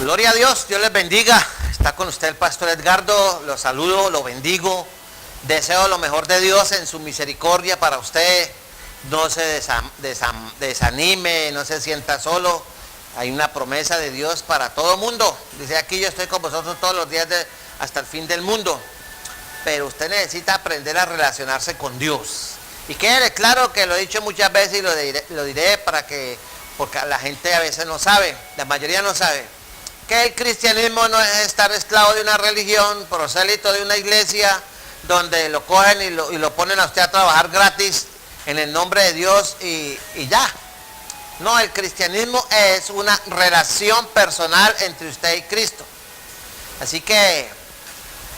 Gloria a Dios, Dios les bendiga. Está con usted el pastor Edgardo, lo saludo, lo bendigo. Deseo lo mejor de Dios en su misericordia para usted. No se desanime, no se sienta solo. Hay una promesa de Dios para todo mundo. Dice aquí, yo estoy con vosotros todos los días hasta el fin del mundo. Pero usted necesita aprender a relacionarse con Dios. Y quede claro que lo he dicho muchas veces y lo diré porque la gente a veces no sabe, la mayoría no sabe, que el cristianismo no es estar esclavo de una religión, prosélito de una iglesia, donde lo cogen y lo ponen a usted a trabajar gratis en el nombre de Dios y ya. No, el cristianismo es una relación personal entre usted y Cristo. Así que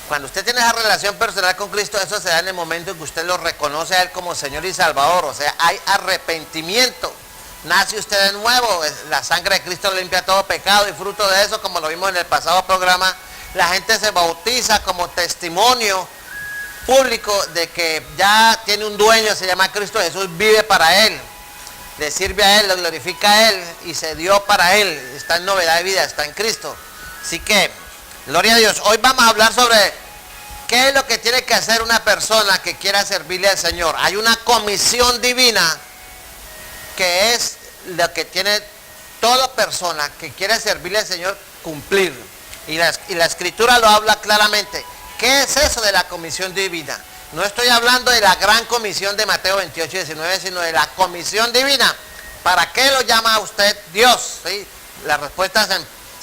cuando usted tiene esa relación personal con Cristo, eso se da en el momento en que usted lo reconoce a Él como Señor y Salvador. O sea, hay arrepentimiento. Nace usted de nuevo, la sangre de Cristo limpia todo pecado y fruto de eso, como lo vimos en el pasado programa, la gente se bautiza como testimonio público de que ya tiene un dueño, se llama Cristo Jesús, vive para Él, le sirve a Él, lo glorifica a Él y se dio para Él, está en novedad de vida, está en Cristo. Así que, gloria a Dios. Hoy vamos a hablar sobre qué es lo que tiene que hacer una persona que quiera servirle al Señor. Hay una comisión divina que es lo que tiene toda persona que quiere servirle al Señor cumplir. Y la Escritura lo habla claramente. ¿Qué es eso de la comisión divina? No estoy hablando de la gran comisión de Mateo 28, 19, sino de la comisión divina. ¿Para qué lo llama a usted Dios? ¿Sí? La respuesta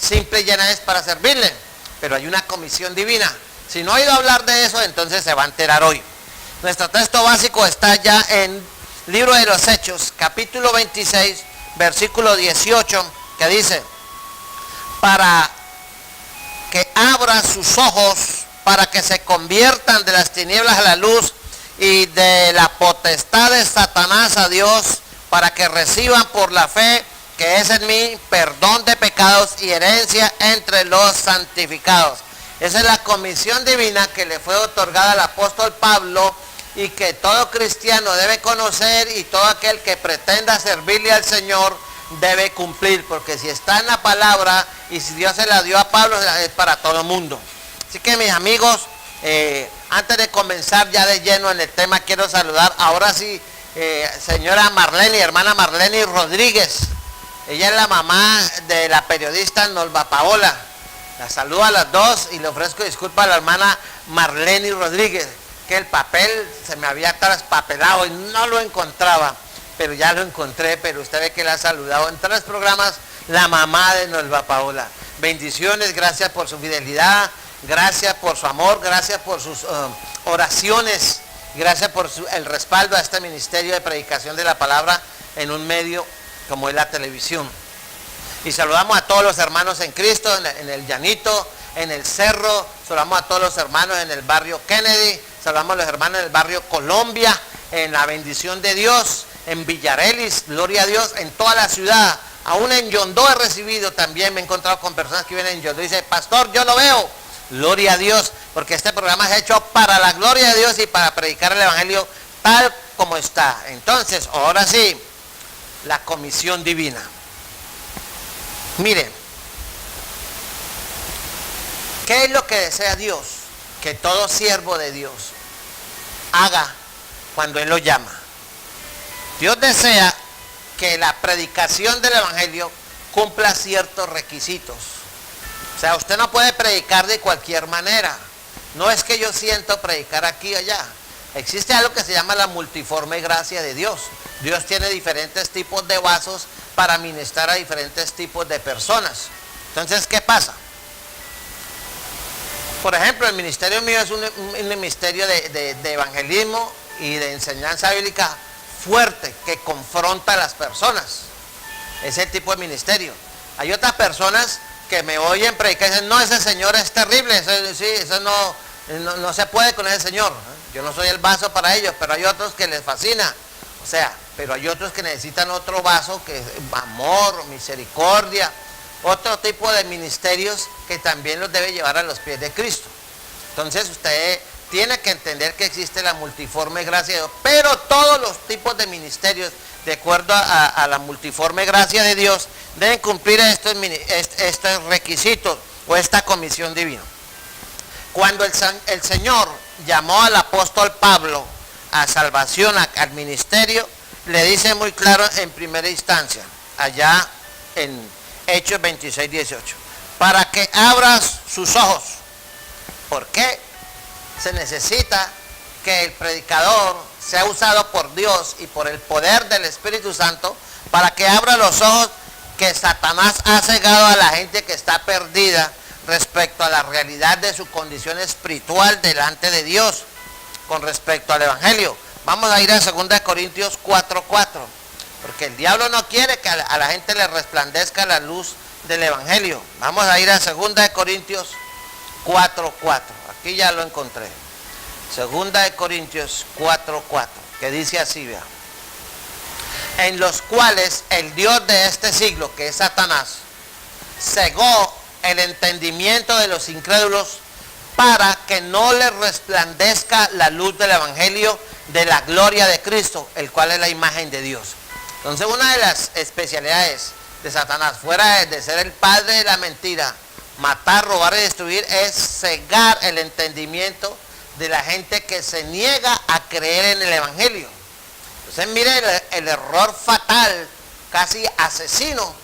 simple y llana es para servirle. Pero hay una comisión divina. Si no ha oído hablar de eso, entonces se va a enterar hoy. Nuestro texto básico está ya en Libro de los Hechos, capítulo 26, versículo 18, que dice: para que abra sus ojos, para que se conviertan de las tinieblas a la luz y de la potestad de Satanás a Dios, para que reciban por la fe que es en mí perdón de pecados y herencia entre los santificados. Esa es la comisión divina que le fue otorgada al apóstol Pablo y que todo cristiano debe conocer, y todo aquel que pretenda servirle al Señor debe cumplir, porque si está en la palabra y si Dios se la dio a Pablo, es para todo el mundo. Así que, mis amigos, antes de comenzar ya de lleno en el tema, quiero saludar ahora sí señora Marlene, hermana Marlene Rodríguez. Ella es la mamá de la periodista Norma Paola. La saludo a las dos y le ofrezco disculpas a la hermana Marlene Rodríguez, que el papel se me había traspapelado y no lo encontraba, pero ya lo encontré. Pero usted ve que la ha saludado en 3 programas la mamá de Norma Paola. Bendiciones, gracias por su fidelidad, gracias por su amor, gracias por sus oraciones, gracias por el respaldo a este ministerio de predicación de la palabra en un medio como es la televisión. Y saludamos a todos los hermanos en Cristo, en el Llanito, en el Cerro. Saludamos a todos los hermanos en el barrio Kennedy. Saludamos a los hermanos en el barrio Colombia, en la bendición de Dios, en Villarelis, gloria a Dios, en toda la ciudad. Aún en Yondó he recibido también, me he encontrado con personas que vienen en Yondó y dicen: pastor, yo lo veo. Gloria a Dios, porque este programa es hecho para la gloria de Dios y para predicar el Evangelio tal como está. Entonces, ahora sí, la comisión divina. Miren, ¿qué es lo que desea Dios? Que todo siervo de Dios haga cuando Él lo llama. Dios desea que la predicación del Evangelio cumpla ciertos requisitos. O sea, usted no puede predicar de cualquier manera. No es que yo siento predicar aquí o allá. Existe algo que se llama la multiforme gracia de Dios. Dios tiene diferentes tipos de vasos para ministrar a diferentes tipos de personas. Entonces, ¿qué pasa? Por ejemplo, el ministerio mío es un ministerio de evangelismo y de enseñanza bíblica fuerte, que confronta a las personas. Ese tipo de ministerio. Hay otras personas que me oyen predicar y dicen: no, ese señor es terrible, eso no se puede con ese señor. Yo no soy el vaso para ellos, pero hay otros que les fascina. O sea, pero hay otros que necesitan otro vaso, que es amor, misericordia, otro tipo de ministerios que también los debe llevar a los pies de Cristo. Entonces usted tiene que entender que existe la multiforme gracia de Dios, pero todos los tipos de ministerios, de acuerdo a la multiforme gracia de Dios, deben cumplir estos requisitos o esta comisión divina. Cuando el Señor llamó al apóstol Pablo a salvación, al ministerio, le dice muy claro en primera instancia, allá en Hechos 26, 18, para que abras sus ojos. ¿Por qué? Se necesita que el predicador sea usado por Dios y por el poder del Espíritu Santo para que abra los ojos que Satanás ha cegado a la gente que está perdida respecto a la realidad de su condición espiritual delante de Dios con respecto al Evangelio. Vamos a ir a 2 Corintios 4:4, porque el diablo no quiere que a la gente le resplandezca la luz del Evangelio. Vamos a ir a 2 Corintios 4:4. Aquí ya lo encontré. 2 Corintios 4:4, que dice así, vea. En los cuales el Dios de este siglo, que es Satanás, cegó el entendimiento de los incrédulos para que no les resplandezca la luz del Evangelio de la gloria de Cristo, el cual es la imagen de Dios. Entonces, una de las especialidades de Satanás, fuera de ser el padre de la mentira, matar, robar y destruir, es cegar el entendimiento de la gente que se niega a creer en el Evangelio. Entonces mire el error fatal, casi asesino,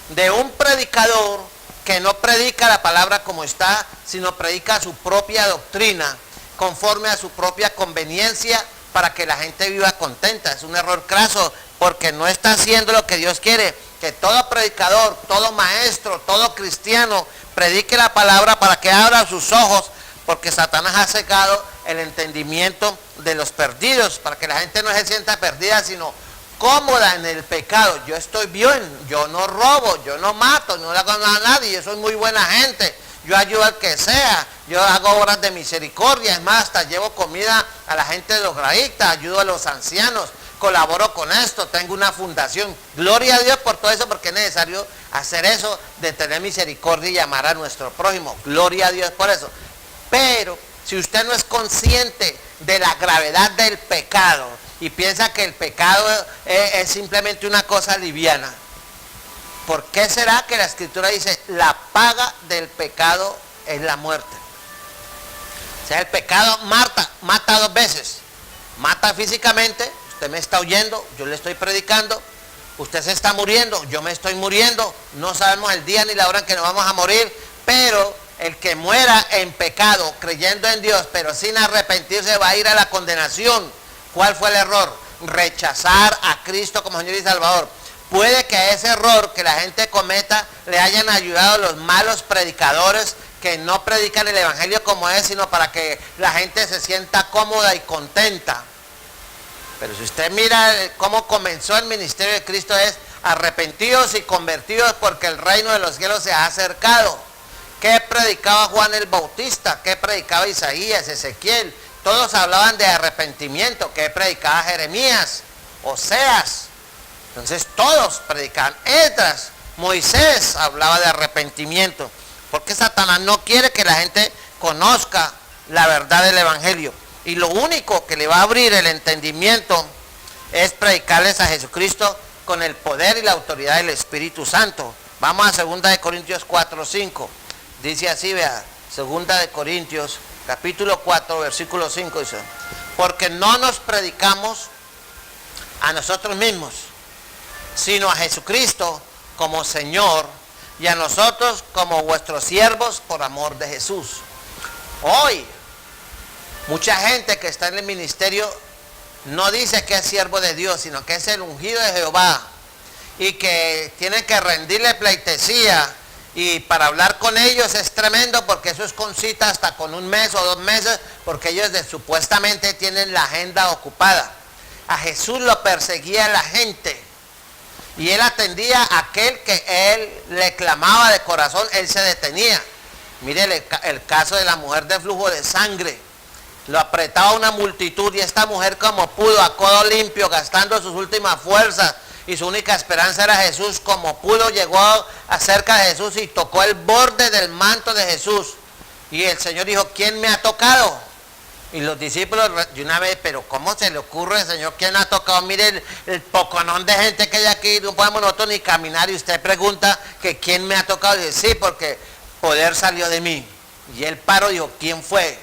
de un predicador que no predica la palabra como está, sino predica su propia doctrina, conforme a su propia conveniencia, para que la gente viva contenta. Es un error craso, porque no está haciendo lo que Dios quiere, que todo predicador, todo maestro, todo cristiano predique la palabra para que abra sus ojos, porque Satanás ha cegado el entendimiento de los perdidos, para que la gente no se sienta perdida, sino cómoda en el pecado. Yo estoy bien, yo no robo, yo no mato, no le hago nada a nadie, yo soy muy buena gente, yo ayudo al que sea, yo hago obras de misericordia, es más, hasta llevo comida a la gente de los drogadictos, ayudo a los ancianos, colaboro con esto, tengo una fundación. Gloria a Dios por todo eso, porque es necesario hacer eso, de tener misericordia y amar a nuestro prójimo. Gloria a Dios por eso. Pero si usted no es consciente de la gravedad del pecado y piensa que el pecado es simplemente una cosa liviana, ¿por qué será que la Escritura dice la paga del pecado es la muerte? O sea, el pecado mata dos veces. Mata físicamente, usted me está oyendo, yo le estoy predicando, usted se está muriendo, yo me estoy muriendo, no sabemos el día ni la hora en que nos vamos a morir, pero el que muera en pecado, creyendo en Dios, pero sin arrepentirse, va a ir a la condenación. ¿Cuál fue el error? Rechazar a Cristo como Señor y Salvador. Puede que a ese error que la gente cometa le hayan ayudado los malos predicadores que no predican el Evangelio como es, sino para que la gente se sienta cómoda y contenta. Pero si usted mira cómo comenzó el ministerio de Cristo, es arrepentidos y convertidos porque el reino de los cielos se ha acercado. ¿Qué predicaba Juan el Bautista? ¿Qué predicaba Isaías, Ezequiel? Todos hablaban de arrepentimiento. ¿Qué predicaba Jeremías, Oseas? Entonces todos predicaban. Esdras, Moisés hablaba de arrepentimiento, porque Satanás no quiere que la gente conozca la verdad del Evangelio. Y lo único que le va a abrir el entendimiento es predicarles a Jesucristo con el poder y la autoridad del Espíritu Santo. Vamos a 2 Corintios 4:5. Dice así, vea, 2 Corintios, capítulo 4, versículo 5, dice: porque no nos predicamos a nosotros mismos, sino a Jesucristo como Señor, y a nosotros como vuestros siervos por amor de Jesús. Hoy, mucha gente que está en el ministerio no dice que es siervo de Dios, sino que es el ungido de Jehová, y que tienen que rendirle pleitesía, y para hablar con ellos es tremendo, porque eso es con cita hasta con 1 mes o 2 meses, porque ellos supuestamente tienen la agenda ocupada. A Jesús lo perseguía la gente, y él atendía a aquel que él le clamaba de corazón, él se detenía. Mire el caso de la mujer de flujo de sangre. Lo apretaba una multitud, y esta mujer, como pudo, a codo limpio, gastando sus últimas fuerzas, y su única esperanza era Jesús, como pudo, llegó acerca de Jesús y tocó el borde del manto de Jesús. Y el Señor dijo: ¿quién me ha tocado? Y los discípulos de una vez, pero ¿cómo se le ocurre, Señor? ¿Quién ha tocado? Mire el poconón de gente que hay aquí, no podemos nosotros ni caminar. Y usted pregunta que quién me ha tocado. Y dice, sí, porque poder salió de mí. Y él paró y dijo, ¿quién fue?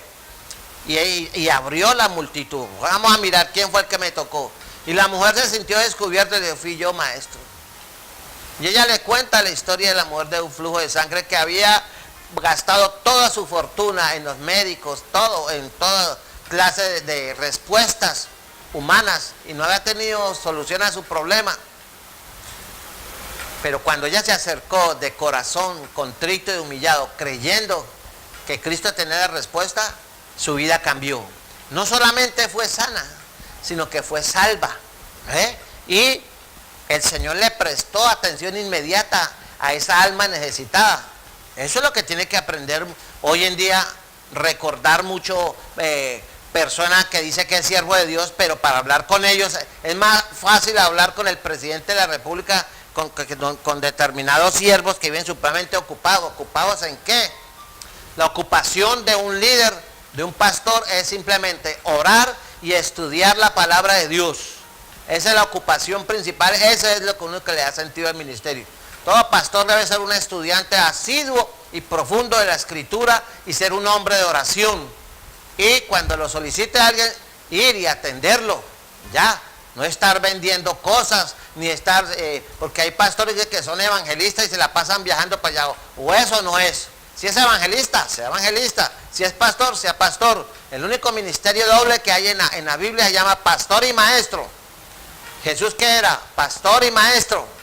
Y abrió la multitud. Vamos a mirar quién fue el que me tocó. Y la mujer se sintió descubierta y le dijo, fui yo, maestro. Y ella le cuenta la historia de la mujer de un flujo de sangre que había gastado toda su fortuna en los médicos, todo, en toda clase de respuestas humanas y no había tenido solución a su problema. Pero cuando ella se acercó de corazón contrito y humillado, creyendo que Cristo tenía la respuesta, su vida cambió. No solamente fue sana, sino que fue salva. Y el Señor le prestó atención inmediata a esa alma necesitada. Eso es lo que tiene que aprender hoy en día, recordar mucho personas que dice que es siervo de Dios, pero para hablar con ellos es más fácil hablar con el presidente de la República, con determinados siervos que viven supremamente ocupados. ¿Ocupados en qué? La ocupación de un líder, de un pastor, es simplemente orar y estudiar la palabra de Dios. Esa es la ocupación principal, eso es lo que uno que le da sentido al ministerio. Todo pastor debe ser un estudiante asiduo y profundo de la Escritura y ser un hombre de oración. Y cuando lo solicite a alguien, ir y atenderlo. Ya, no estar vendiendo cosas, ni estar, porque hay pastores que son evangelistas y se la pasan viajando para allá. O eso no es. Si es evangelista, sea evangelista. Si es pastor, sea pastor. El único ministerio doble que hay en la Biblia se llama pastor y maestro. Jesús, ¿qué era? Pastor y maestro.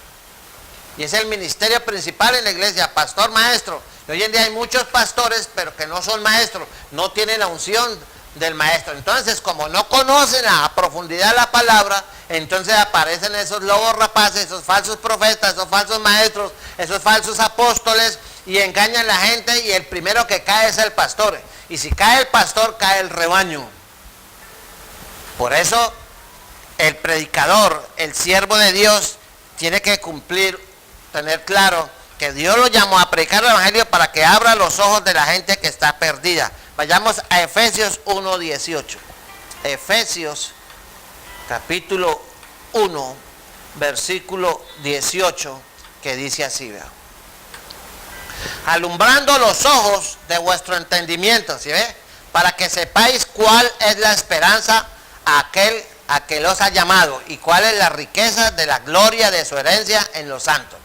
Y es el ministerio principal en la iglesia, pastor, maestro. Y hoy en día hay muchos pastores, pero que no son maestros, no tienen la unción del maestro. Entonces, como no conocen a profundidad la palabra, entonces aparecen esos lobos rapaces, esos falsos profetas, esos falsos maestros, esos falsos apóstoles, y engañan a la gente, y el primero que cae es el pastor. Y si cae el pastor, cae el rebaño. Por eso, el predicador, el siervo de Dios, tiene que tener claro que Dios lo llamó a predicar el evangelio para que abra los ojos de la gente que está perdida. Vayamos a Efesios 1:18. Efesios capítulo 1, versículo 18, que dice así, vea. Alumbrando los ojos de vuestro entendimiento, ¿sí ve? Para que sepáis cuál es la esperanza a que los ha llamado y cuál es la riqueza de la gloria de su herencia en los santos.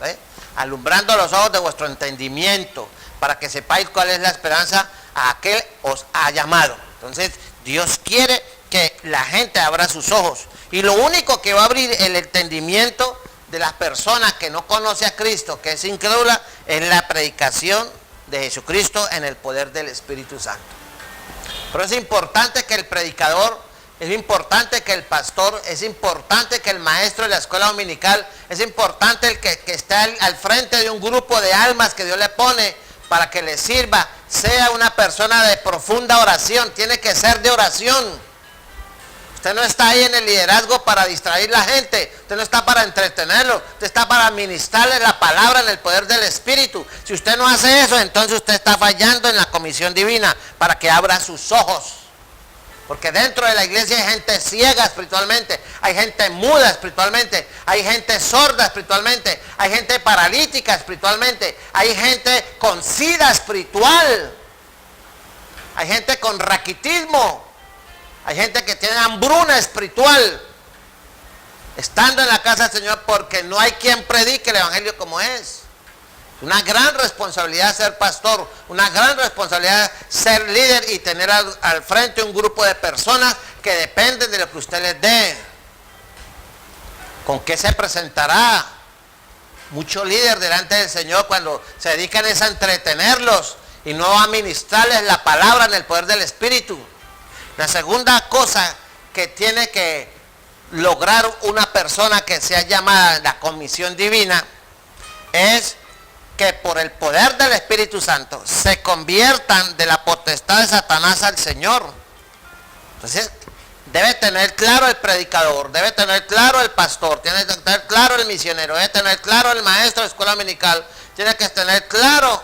Alumbrando los ojos de vuestro entendimiento, para que sepáis cuál es la esperanza a aquel os ha llamado. Entonces, Dios quiere que la gente abra sus ojos. Y lo único que va a abrir el entendimiento de las personas que no conoce a Cristo, que es incrédula, es la predicación de Jesucristo en el poder del Espíritu Santo. Pero es importante que el predicador, es importante que el pastor, es importante que el maestro de la escuela dominical, es importante el que está al frente de un grupo de almas que Dios le pone para que le sirva, sea una persona de profunda oración, tiene que ser de oración. Usted no está ahí en el liderazgo para distraer a la gente, usted no está para entretenerlo, usted está para administrarle la palabra en el poder del Espíritu. Si usted no hace eso, entonces usted está fallando en la comisión divina para que abra sus ojos. Porque dentro de la iglesia hay gente ciega espiritualmente, hay gente muda espiritualmente, hay gente sorda espiritualmente, hay gente paralítica espiritualmente, hay gente con sida espiritual, hay gente con raquitismo, hay gente que tiene hambruna espiritual, estando en la casa del Señor, porque no hay quien predique el evangelio como es. Una gran responsabilidad ser pastor, una gran responsabilidad ser líder y tener al frente un grupo de personas que dependen de lo que usted les dé. ¿Con qué se presentará? Mucho líder delante del Señor cuando se dedican a entretenerlos y no a ministrarles la palabra en el poder del Espíritu. La segunda cosa que tiene que lograr una persona que sea llamada a la comisión divina es que por el poder del Espíritu Santo se conviertan de la potestad de Satanás al Señor. Entonces, debe tener claro el predicador, debe tener claro el pastor, tiene que tener claro el misionero, debe tener claro el maestro de escuela dominical, tiene que tener claro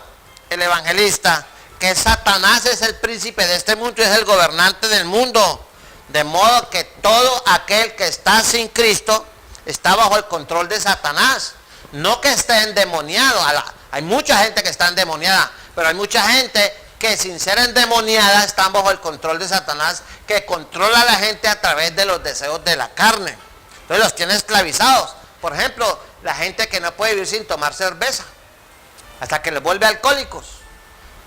el evangelista, que Satanás es el príncipe de este mundo y es el gobernante del mundo. De modo que todo aquel que está sin Cristo está bajo el control de Satanás. No que esté endemoniado. Hay mucha gente que está endemoniada, pero hay mucha gente que sin ser endemoniada están bajo el control de Satanás, que controla a la gente a través de los deseos de la carne. Entonces los tiene esclavizados. Por ejemplo, la gente que no puede vivir sin tomar cerveza, hasta que les vuelve alcohólicos.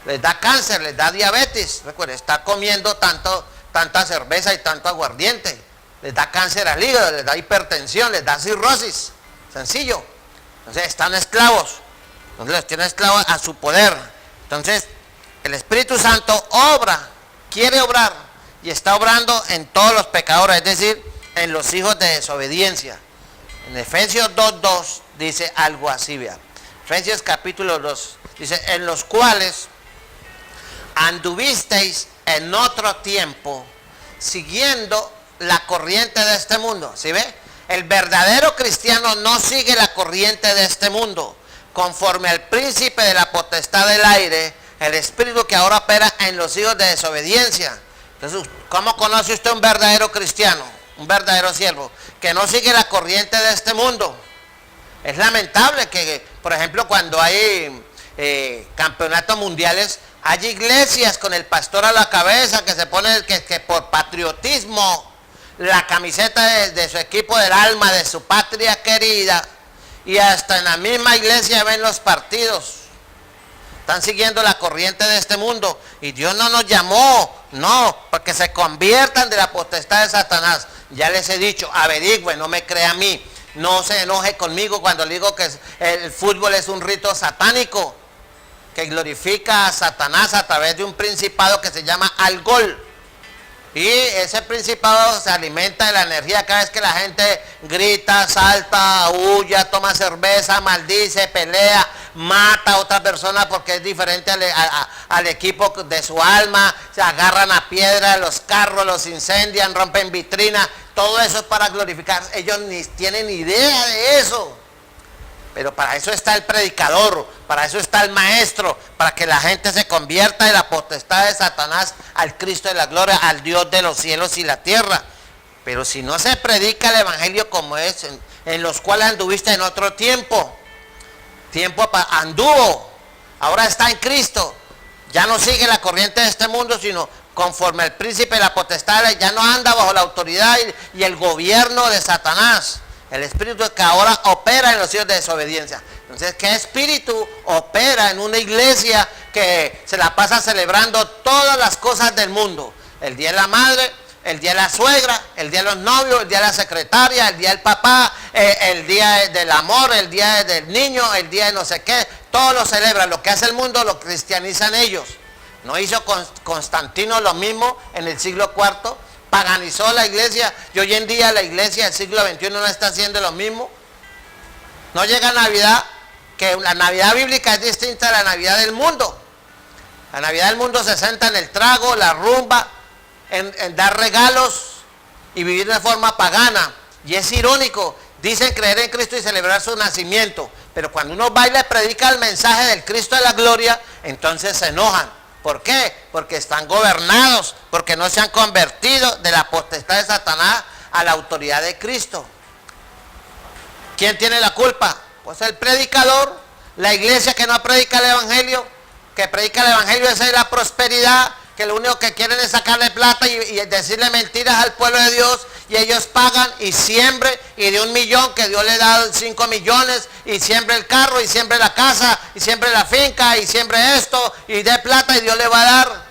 Les da cáncer, les da diabetes. Recuerden, está comiendo tanta cerveza y tanto aguardiente. Les da cáncer al hígado, les da hipertensión, les da cirrosis. Sencillo. Entonces están esclavos. Entonces los tiene esclavos a su poder. Entonces el Espíritu Santo obra, quiere obrar y está obrando en todos los pecadores, es decir, en los hijos de desobediencia. En Efesios 2:2 dice algo así, vea. Efesios capítulo 2 dice, en los cuales anduvisteis en otro tiempo, siguiendo la corriente de este mundo. ¿Sí ve? El verdadero cristiano no sigue la corriente de este mundo, conforme al príncipe de la potestad del aire, el espíritu que ahora opera en los hijos de desobediencia. Entonces, ¿cómo conoce usted un verdadero cristiano, un verdadero siervo? Que no sigue la corriente de este mundo. Es lamentable que, por ejemplo, cuando hay campeonatos mundiales, hay iglesias con el pastor a la cabeza que se pone que por patriotismo la camiseta de su equipo del alma, de su patria querida, y hasta en la misma iglesia ven los partidos. Están siguiendo la corriente de este mundo, y Dios no nos llamó, no, porque se conviertan de la potestad de Satanás. Ya les he dicho, averigüen, no me crea a mí, no se enoje conmigo cuando le digo que el fútbol es un rito satánico, que glorifica a Satanás a través de un principado que se llama Algol. Y ese principado se alimenta de la energía cada vez que la gente grita, salta, huye, toma cerveza, maldice, pelea, mata a otra persona porque es diferente al equipo de su alma, se agarran a piedra, los carros los incendian, rompen vitrinas, todo eso es para glorificar. Ellos ni tienen idea de eso. Pero para eso está el predicador, para eso está el maestro, para que la gente se convierta de la potestad de Satanás al Cristo de la gloria, al Dios de los cielos y la tierra. Pero si no se predica el evangelio como es, en los cuales anduviste en otro tiempo anduvo, ahora está en Cristo, ya no sigue la corriente de este mundo, sino conforme al príncipe de la potestad, ya no anda bajo la autoridad y el gobierno de Satanás. El espíritu que ahora opera en los hijos de desobediencia. Entonces, ¿qué espíritu opera en una iglesia que se la pasa celebrando todas las cosas del mundo? El día de la madre, el día de la suegra, el día de los novios, el día de la secretaria, el día del papá, el día del amor, el día del niño, el día de no sé qué. Todos lo celebran. Lo que hace el mundo lo cristianizan ellos. ¿No hizo Constantino lo mismo en el siglo IV? Paganizó la iglesia, y hoy en día la iglesia del siglo XXI no está haciendo lo mismo. No llega Navidad, que la Navidad bíblica es distinta a la Navidad del mundo. La Navidad del mundo se centra en el trago, la rumba, en dar regalos y vivir de forma pagana. Y es irónico, dicen creer en Cristo y celebrar su nacimiento, pero cuando uno baila y predica el mensaje del Cristo de la gloria, entonces se enojan. ¿Por qué? Porque están gobernados, porque no se han convertido de la potestad de Satanás a la autoridad de Cristo. ¿Quién tiene la culpa? Pues el predicador, la iglesia que no predica el evangelio, que predica el evangelio esa es la prosperidad, que lo único que quieren es sacarle plata y decirle mentiras al pueblo de Dios, y ellos pagan y siembre, y de 1 millón que Dios le da 5 millones, y siembre el carro, y siembre la casa, y siembre la finca, y siembre esto, y dé plata y Dios le va a dar.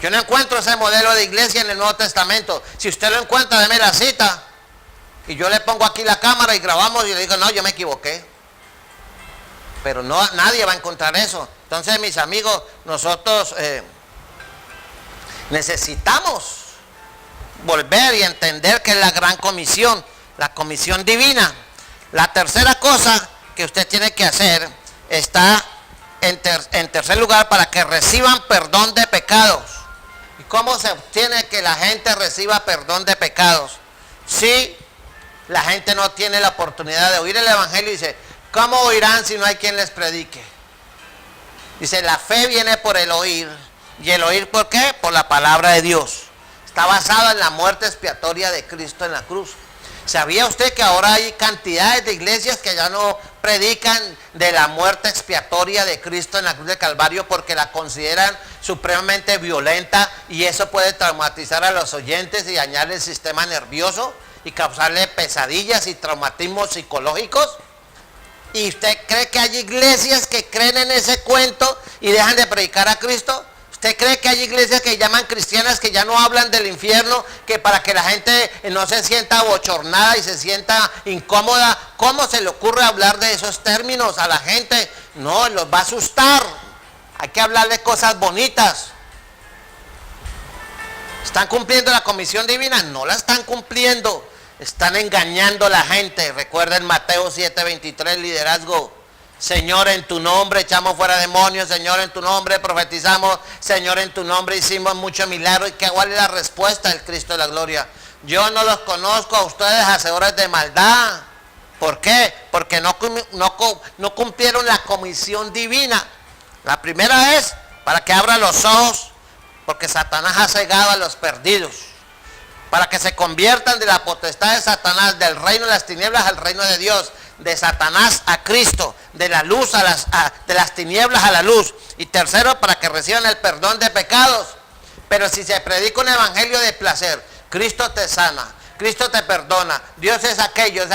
Yo no encuentro ese modelo de iglesia en el Nuevo Testamento. Si usted lo encuentra, deme la cita, y yo le pongo aquí la cámara y grabamos, y le digo, no, yo me equivoqué. Pero no, nadie va a encontrar eso. Entonces, mis amigos, nosotros necesitamos volver y entender que es la gran comisión, la comisión divina. La tercera cosa que usted tiene que hacer está en tercer lugar, para que reciban perdón de pecados. ¿Y cómo se obtiene que la gente reciba perdón de pecados? Si la gente no tiene la oportunidad de oír el evangelio, y dice, ¿cómo oirán si no hay quien les predique? Dice, la fe viene por el oír. ¿Y el oír por qué? Por la palabra de Dios. Está basada en la muerte expiatoria de Cristo en la cruz. ¿Sabía usted que ahora hay cantidades de iglesias que ya no predican de la muerte expiatoria de Cristo en la cruz del Calvario porque la consideran supremamente violenta y eso puede traumatizar a los oyentes y dañar el sistema nervioso y causarle pesadillas y traumatismos psicológicos? ¿Y usted cree que hay iglesias que creen en ese cuento y dejan de predicar a Cristo? ¿Usted cree que hay iglesias que llaman cristianas que ya no hablan del infierno, que para que la gente no se sienta bochornada y se sienta incómoda? ¿Cómo se le ocurre hablar de esos términos a la gente? No, los va a asustar. Hay que hablarle cosas bonitas. ¿Están cumpliendo la comisión divina? No la están cumpliendo. Están engañando a la gente. Recuerden Mateo 7:23, liderazgo. Señor, en tu nombre echamos fuera demonios, Señor, en tu nombre profetizamos, Señor, en tu nombre hicimos muchos milagros. ¿Y cuál es la respuesta del Cristo de la gloria? Yo no los conozco a ustedes, hacedores de maldad. ¿Por qué? Porque no cumplieron la comisión divina. La primera es para que abran los ojos, porque Satanás ha cegado a los perdidos. Para que se conviertan de la potestad de Satanás, del reino de las tinieblas al reino de Dios, de Satanás a Cristo, de la luz de las tinieblas a la luz. Y tercero, para que reciban el perdón de pecados. Pero si se predica un evangelio de placer, Cristo te sana, Cristo te perdona, Dios es aquello,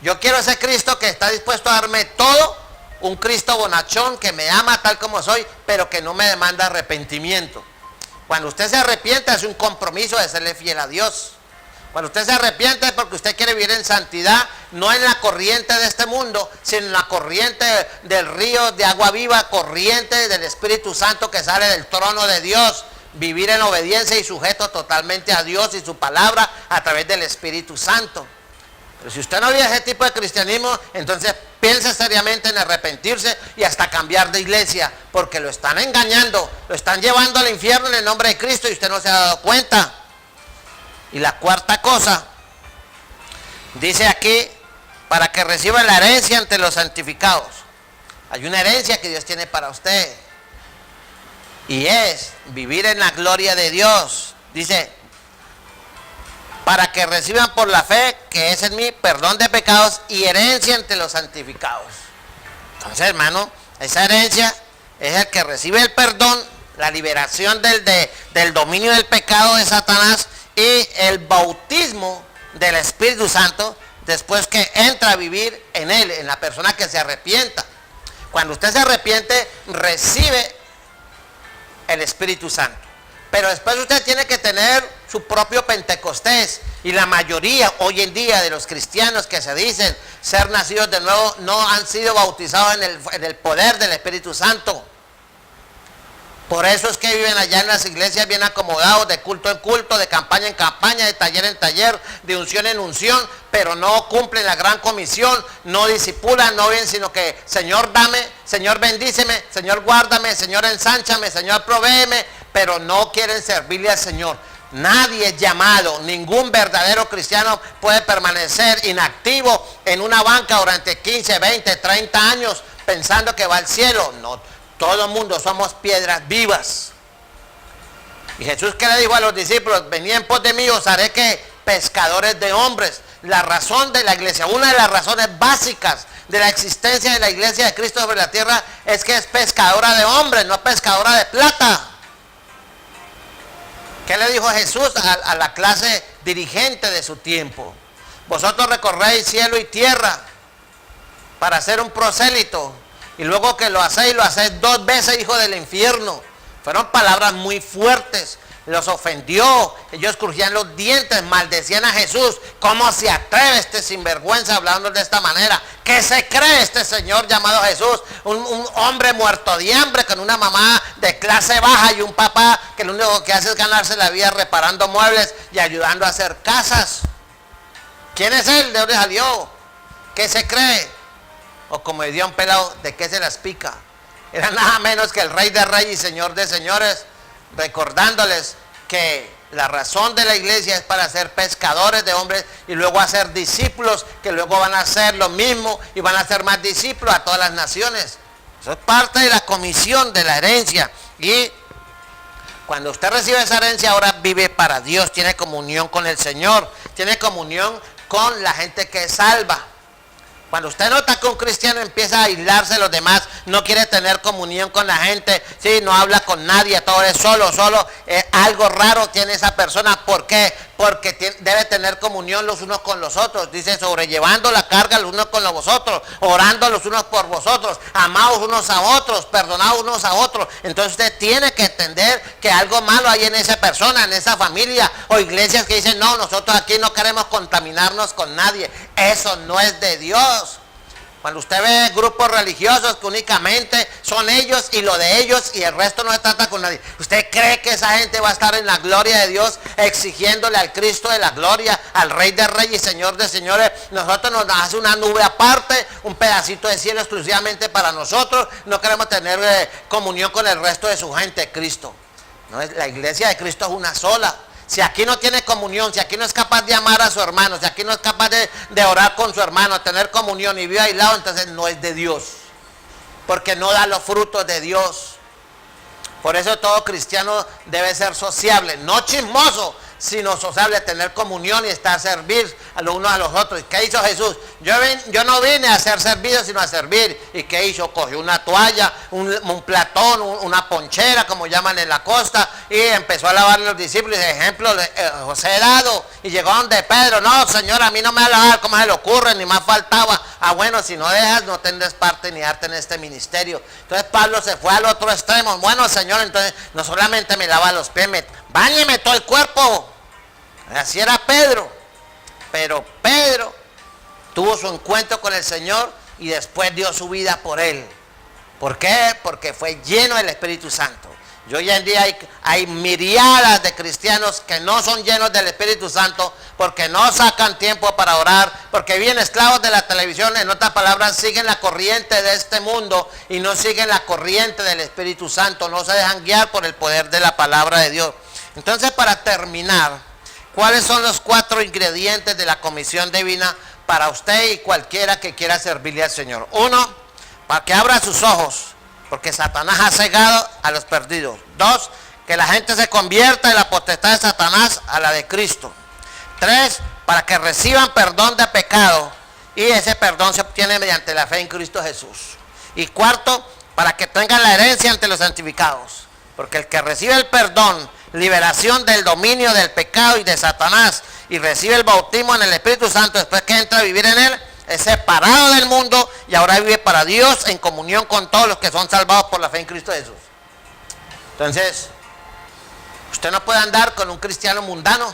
yo quiero ese Cristo que está dispuesto a darme todo, un Cristo bonachón que me ama tal como soy, pero que no me demanda arrepentimiento. Cuando usted se arrepiente es un compromiso de serle fiel a Dios. Cuando usted se arrepiente es porque usted quiere vivir en santidad, no en la corriente de este mundo, sino en la corriente del río de agua viva, corriente del Espíritu Santo que sale del trono de Dios. Vivir en obediencia y sujeto totalmente a Dios y su palabra a través del Espíritu Santo. Pero si usted no vive ese tipo de cristianismo, entonces piense seriamente en arrepentirse y hasta cambiar de iglesia, porque lo están engañando, lo están llevando al infierno en el nombre de Cristo y usted no se ha dado cuenta. Y la cuarta cosa, dice aquí, para que reciba la herencia ante los santificados. Hay una herencia que Dios tiene para usted. Y es vivir en la gloria de Dios. Dice, para que reciban por la fe, que es en mí, perdón de pecados y herencia entre los santificados. Entonces, hermano, esa herencia es el que recibe el perdón, la liberación del dominio del pecado de Satanás y el bautismo del Espíritu Santo después que entra a vivir en él, en la persona que se arrepienta. Cuando usted se arrepiente, recibe el Espíritu Santo. Pero después usted tiene que tener su propio Pentecostés. Y la mayoría hoy en día de los cristianos que se dicen ser nacidos de nuevo no han sido bautizados en el poder del Espíritu Santo. Por eso es que viven allá en las iglesias bien acomodados, de culto en culto, de campaña en campaña, de taller en taller, de unción en unción, pero no cumplen la gran comisión, no disipulan, no ven, sino que Señor dame, Señor bendíceme, Señor guárdame, Señor ensánchame, Señor provéeme, pero no quieren servirle al Señor. Nadie es llamado, ningún verdadero cristiano puede permanecer inactivo en una banca durante 15, 20, 30 años pensando que va al cielo. No. Todo el mundo somos piedras vivas. Y Jesús, ¿qué le dijo a los discípulos? Venid en pos de mí, os haré que pescadores de hombres. La razón de la iglesia, una de las razones básicas de la existencia de la iglesia de Cristo sobre la tierra es que es pescadora de hombres, no pescadora de plata. ¿Qué le dijo Jesús a la clase dirigente de su tiempo? Vosotros recorréis cielo y tierra para ser un prosélito. Y luego que lo hacéis 2 veces hijo del infierno. Fueron palabras muy fuertes. Los ofendió. Ellos crujían los dientes, maldecían a Jesús. ¿Cómo se atreve este sinvergüenza hablando de esta manera? ¿Qué se cree este señor llamado Jesús? Un hombre muerto de hambre con una mamá de clase baja y un papá que lo único que hace es ganarse la vida reparando muebles y ayudando a hacer casas. ¿Quién es él? ¿De dónde salió? ¿Qué se cree? O como decía un pelado, ¿de qué se las pica? Era nada menos que el Rey de Reyes y Señor de Señores, recordándoles que la razón de la iglesia es para ser pescadores de hombres y luego hacer discípulos que luego van a hacer lo mismo y van a hacer más discípulos a todas las naciones. Eso es parte de la comisión de la herencia. Y cuando usted recibe esa herencia, ahora vive para Dios, tiene comunión con el Señor, tiene comunión con la gente que es salva. Cuando usted nota que un cristiano empieza a aislarse de los demás, no quiere tener comunión con la gente, sí, no habla con nadie, todo es solo, algo raro tiene esa persona. ¿Por qué? Porque debe tener comunión los unos con los otros. Dice, sobrellevando la carga los unos con los vosotros, orando los unos por vosotros, amados unos a otros, perdonados unos a otros. Entonces usted tiene que entender que algo malo hay en esa persona, en esa familia, o iglesias que dicen, no, nosotros aquí no queremos contaminarnos con nadie. Eso no es de Dios. Cuando usted ve grupos religiosos que únicamente son ellos y lo de ellos y el resto no se trata con nadie, ¿usted cree que esa gente va a estar en la gloria de Dios exigiéndole al Cristo de la gloria, al Rey de Reyes y Señor de Señores? Nosotros nos hace una nube aparte, un pedacito de cielo exclusivamente para nosotros. No queremos tener comunión con el resto de su gente, Cristo. No, la iglesia de Cristo es una sola. Si aquí no tiene comunión, si aquí no es capaz de amar a su hermano, si aquí no es capaz de orar con su hermano, tener comunión y vive aislado, entonces no es de Dios. Porque no da los frutos de Dios. Por eso todo cristiano debe ser sociable, no chismoso, sino sociable, tener comunión y estar a servir a los unos a los otros. ¿Qué hizo Jesús? Yo no vine a ser servido, sino a servir. ¿Y qué hizo? Cogió una toalla, un platón, una ponchera, como llaman en la costa, y empezó a lavarle a los discípulos. De ejemplo, José dado, y llegó donde Pedro, no, Señor, a mí no me va a lavar, ¿cómo se le ocurre? Ni más faltaba. Ah, bueno, si no dejas, no tendrás parte ni arte en este ministerio. Entonces Pablo se fue al otro extremo. Bueno, Señor, entonces no solamente me lava los pies, báñeme todo el cuerpo. Así era Pedro. Pero Pedro tuvo su encuentro con el Señor y después dio su vida por él. ¿Por qué? Porque fue lleno del Espíritu Santo. Y hoy en día hay miriadas de cristianos que no son llenos del Espíritu Santo porque no sacan tiempo para orar, porque viven esclavos de la televisión. En otras palabras, siguen la corriente de este mundo y no siguen la corriente del Espíritu Santo. No se dejan guiar por el poder de la palabra de Dios. Entonces, para terminar, ¿cuáles son los 4 ingredientes de la comisión divina para usted y cualquiera que quiera servirle al Señor? 1, para que abra sus ojos, porque Satanás ha cegado a los perdidos. 2, que la gente se convierta de la potestad de Satanás a la de Cristo. 3, para que reciban perdón de pecado, y ese perdón se obtiene mediante la fe en Cristo Jesús. Y 4, para que tengan la herencia ante los santificados, porque el que recibe el perdón, liberación del dominio del pecado y de Satanás, y recibe el bautismo en el Espíritu Santo después que entra a vivir en él, es separado del mundo y ahora vive para Dios en comunión con todos los que son salvados por la fe en Cristo Jesús. Entonces, usted no puede andar con un cristiano mundano,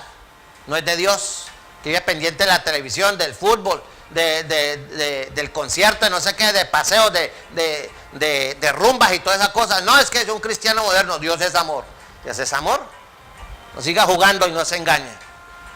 no es de Dios, que vive pendiente de la televisión, del fútbol, del concierto, no sé qué, de paseos, de rumbas y todas esas cosas. No, es que es un cristiano moderno. Dios es amor. Dios es amor. No siga jugando y no se engañe.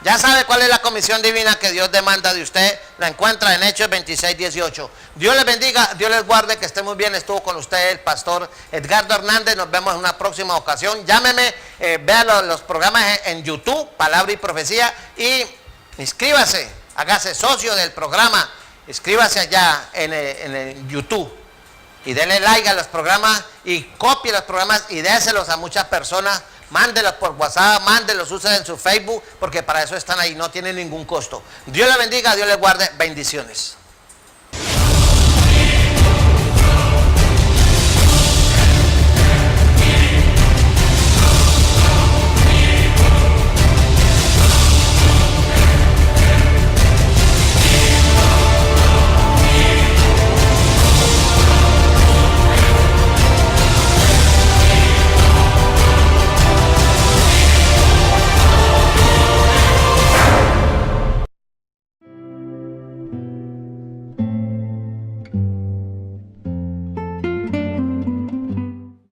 Ya sabe cuál es la comisión divina que Dios demanda de usted. La encuentra en Hechos 26:18. Dios les bendiga, Dios les guarde, que esté muy bien. Estuvo con usted el pastor Edgardo Hernández. Nos vemos en una próxima ocasión. Llámeme, vea los programas en YouTube, Palabra y Profecía, y inscríbase, hágase socio del programa. Inscríbase allá en el YouTube y denle like a los programas y copie los programas y déselos a muchas personas. Mándelos por WhatsApp, mándelos, usen en su Facebook, porque para eso están ahí, no tienen ningún costo. Dios les bendiga, Dios les guarde, bendiciones.